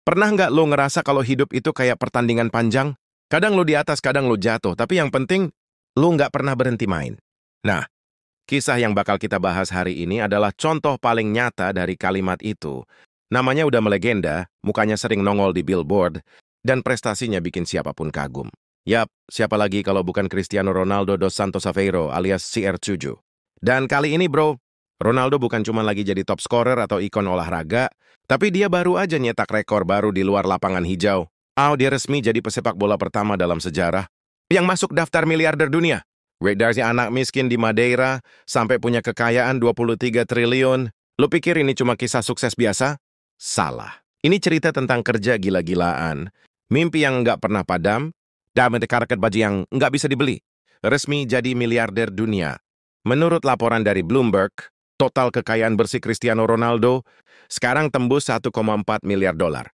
Pernah nggak lo ngerasa kalau hidup itu kayak pertandingan panjang? Kadang lo di atas, kadang lo jatuh, tapi yang penting lo nggak pernah berhenti main. Nah, kisah yang bakal kita bahas hari ini adalah contoh paling nyata dari kalimat itu. Namanya udah melegenda, mukanya sering nongol di billboard, dan prestasinya bikin siapapun kagum. Yap, siapa lagi kalau bukan Cristiano Ronaldo dos Santos Aveiro alias CR7. Dan kali ini bro, Ronaldo bukan cuma lagi jadi top scorer atau ikon olahraga, tapi dia baru aja nyetak rekor baru di luar lapangan hijau. Dia resmi jadi pesepak bola pertama dalam sejarah yang masuk daftar miliarder dunia. Dari anak miskin di Madeira sampai punya kekayaan 23 triliun. Lo pikir ini cuma kisah sukses biasa? Salah. Ini cerita tentang kerja gila-gilaan, mimpi yang nggak pernah padam, dan karket baju yang nggak bisa dibeli. Resmi jadi miliarder dunia. Menurut laporan dari Bloomberg, total kekayaan bersih Cristiano Ronaldo sekarang tembus 1,4 miliar dolar,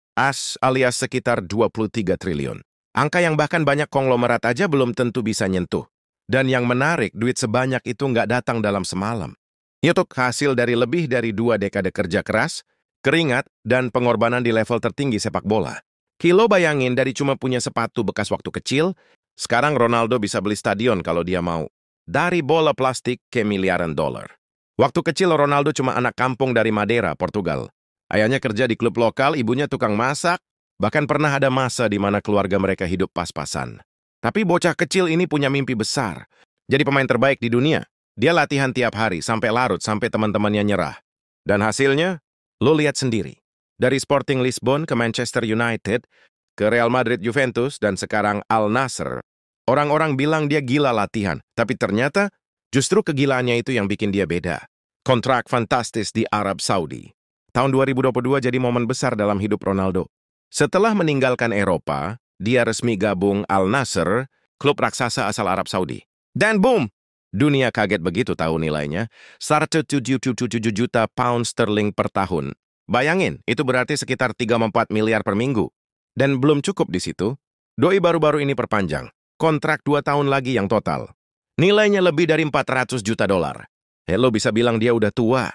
alias sekitar 23 triliun. Angka yang bahkan banyak konglomerat aja belum tentu bisa nyentuh. Dan yang menarik, duit sebanyak itu nggak datang dalam semalam. Itu hasil dari lebih dari 2 dekade kerja keras, keringat, dan pengorbanan di level tertinggi sepak bola. Kilo bayangin dari cuma punya sepatu bekas waktu kecil, sekarang Ronaldo bisa beli stadion kalau dia mau. Dari bola plastik ke miliaran dolar. Waktu kecil Ronaldo cuma anak kampung dari Madeira, Portugal. Ayahnya kerja di klub lokal, ibunya tukang masak, bahkan pernah ada masa di mana keluarga mereka hidup pas-pasan. Tapi bocah kecil ini punya mimpi besar. Jadi pemain terbaik di dunia. Dia latihan tiap hari, sampai larut, sampai teman-temannya nyerah. Dan hasilnya, lo lihat sendiri. Dari Sporting Lisbon ke Manchester United, ke Real Madrid Juventus, dan sekarang Al Nassr. Orang-orang bilang dia gila latihan, tapi ternyata justru kegilaannya itu yang bikin dia beda. Kontrak fantastis di Arab Saudi. Tahun 2022 jadi momen besar dalam hidup Ronaldo. Setelah meninggalkan Eropa, dia resmi gabung Al Nassr, klub raksasa asal Arab Saudi. Dan boom! Dunia kaget begitu tahu nilainya. 177 juta pound sterling per tahun. Bayangin, itu berarti sekitar 3,4 miliar per minggu. Dan belum cukup di situ, doi baru-baru ini perpanjang. Kontrak 2 tahun lagi yang total. Nilainya lebih dari 400 juta dolar. Lo bisa bilang dia udah tua.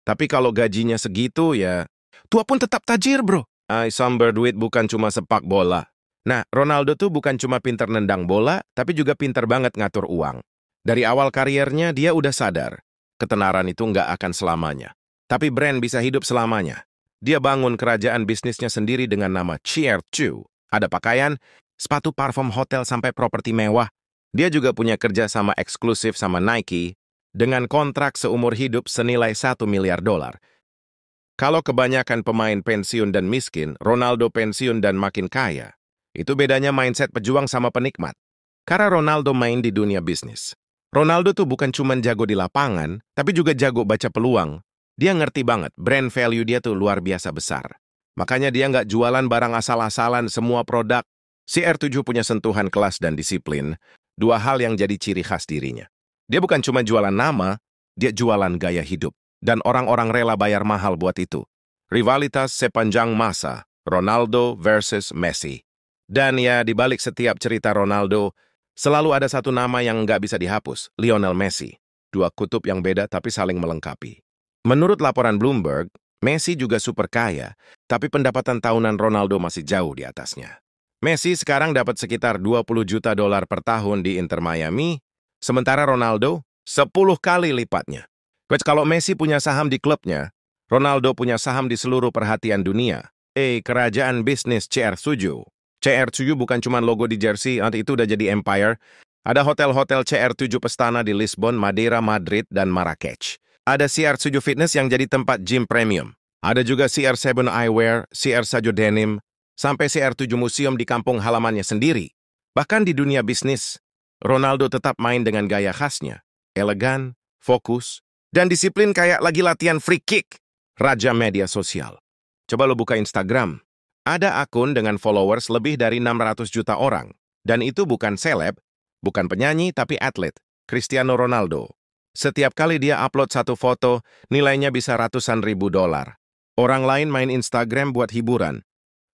Tapi kalau gajinya segitu ya, tua pun tetap tajir bro. Sumber duit bukan cuma sepak bola. Nah, Ronaldo tuh bukan cuma pinter nendang bola, tapi juga pinter banget ngatur uang. Dari awal kariernya dia udah sadar, ketenaran itu nggak akan selamanya. Tapi brand bisa hidup selamanya. Dia bangun kerajaan bisnisnya sendiri dengan nama CR2. Ada pakaian, sepatu, parfum, hotel, sampai properti mewah. Dia juga punya kerja sama eksklusif sama Nike dengan kontrak seumur hidup senilai 1 miliar dolar. Kalau kebanyakan pemain pensiun dan miskin, Ronaldo pensiun dan makin kaya. Itu bedanya mindset pejuang sama penikmat. Karena Ronaldo main di dunia bisnis. Ronaldo tuh bukan cuma jago di lapangan, tapi juga jago baca peluang. Dia ngerti banget, brand value dia tuh luar biasa besar. Makanya dia nggak jualan barang asal-asalan, semua produk. CR7 punya sentuhan kelas dan disiplin, 2 hal yang jadi ciri khas dirinya. Dia bukan cuma jualan nama, dia jualan gaya hidup. Dan orang-orang rela bayar mahal buat itu. Rivalitas sepanjang masa, Ronaldo versus Messi. Dan ya, di balik setiap cerita Ronaldo, selalu ada satu nama yang nggak bisa dihapus, Lionel Messi. 2 kutub yang beda tapi saling melengkapi. Menurut laporan Bloomberg, Messi juga super kaya, tapi pendapatan tahunan Ronaldo masih jauh di atasnya. Messi sekarang dapat sekitar 20 juta dolar per tahun di Inter Miami, sementara Ronaldo 10 kali lipatnya. Kalau Messi punya saham di klubnya, Ronaldo punya saham di seluruh perhatian dunia. Kerajaan bisnis CR7. CR7 bukan cuma logo di jersey, nanti itu udah jadi empire. Ada hotel-hotel CR7 Pestana di Lisbon, Madeira, Madrid, dan Marrakech. Ada CR7 Fitness yang jadi tempat gym premium. Ada juga CR7 Eyewear, CR7 Denim, sampai CR7 Museum di kampung halamannya sendiri. Bahkan di dunia bisnis, Ronaldo tetap main dengan gaya khasnya. Elegan, fokus, dan disiplin kayak lagi latihan free kick. Raja media sosial. Coba lo buka Instagram. Ada akun dengan followers lebih dari 600 juta orang. Dan itu bukan seleb, bukan penyanyi, tapi atlet, Cristiano Ronaldo. Setiap kali dia upload satu foto, nilainya bisa ratusan ribu dolar. Orang lain main Instagram buat hiburan.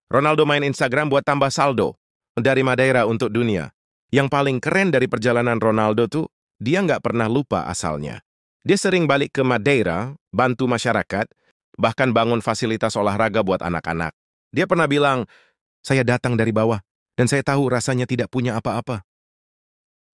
Ronaldo main Instagram buat tambah saldo. Dari Madeira untuk dunia. Yang paling keren dari perjalanan Ronaldo tuh, dia nggak pernah lupa asalnya. Dia sering balik ke Madeira, bantu masyarakat, bahkan bangun fasilitas olahraga buat anak-anak. Dia pernah bilang, saya datang dari bawah, dan saya tahu rasanya tidak punya apa-apa.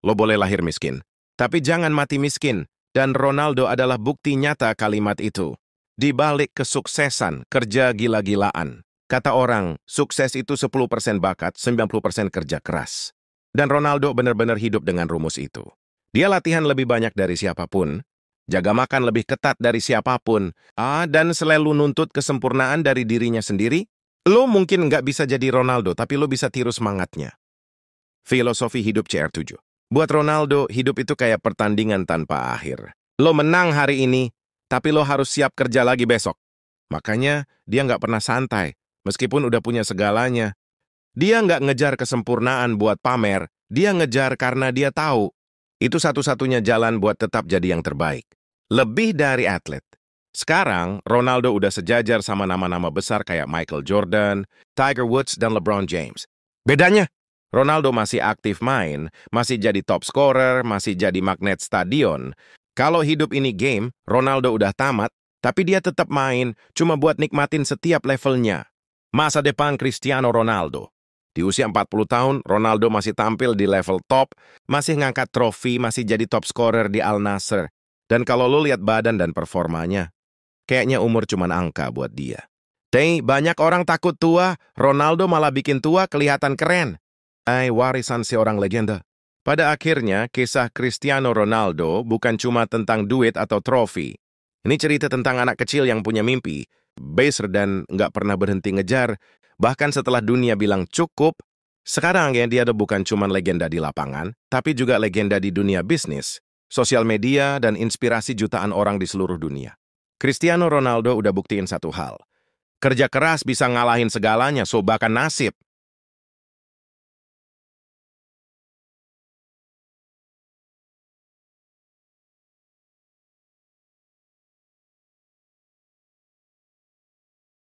Lo boleh lahir miskin, tapi jangan mati miskin. Dan Ronaldo adalah bukti nyata kalimat itu. Di balik kesuksesan, kerja gila-gilaan. Kata orang, sukses itu 10% bakat, 90% kerja keras. Dan Ronaldo benar-benar hidup dengan rumus itu. Dia latihan lebih banyak dari siapapun, jaga makan lebih ketat dari siapapun, dan selalu nuntut kesempurnaan dari dirinya sendiri. Lo mungkin nggak bisa jadi Ronaldo, tapi lo bisa tiru semangatnya. Filosofi hidup CR7. Buat Ronaldo, hidup itu kayak pertandingan tanpa akhir. Lo menang hari ini, tapi lo harus siap kerja lagi besok. Makanya, dia nggak pernah santai, meskipun udah punya segalanya. Dia nggak ngejar kesempurnaan buat pamer, dia ngejar karena dia tahu. Itu satu-satunya jalan buat tetap jadi yang terbaik. Lebih dari atlet. Sekarang, Ronaldo udah sejajar sama nama-nama besar kayak Michael Jordan, Tiger Woods, dan LeBron James. Bedanya, Ronaldo masih aktif main, masih jadi top scorer, masih jadi magnet stadion. Kalau hidup ini game, Ronaldo udah tamat, tapi dia tetap main, cuma buat nikmatin setiap levelnya. Masa depan Cristiano Ronaldo. Di usia 40 tahun, Ronaldo masih tampil di level top, masih ngangkat trofi, masih jadi top scorer di Al Nassr. Dan kalau lo lihat badan dan performanya, kayaknya umur cuma angka buat dia. Tapi banyak orang takut tua, Ronaldo malah bikin tua kelihatan keren. Warisan seorang legenda. Pada akhirnya, kisah Cristiano Ronaldo bukan cuma tentang duit atau trofi. Ini cerita tentang anak kecil yang punya mimpi, besar dan nggak pernah berhenti ngejar. Bahkan setelah dunia bilang cukup, sekarang ya dia bukan cuma legenda di lapangan, tapi juga legenda di dunia bisnis, sosial media, dan inspirasi jutaan orang di seluruh dunia. Cristiano Ronaldo udah buktiin satu hal. Kerja keras bisa ngalahin segalanya, so bahkan nasib.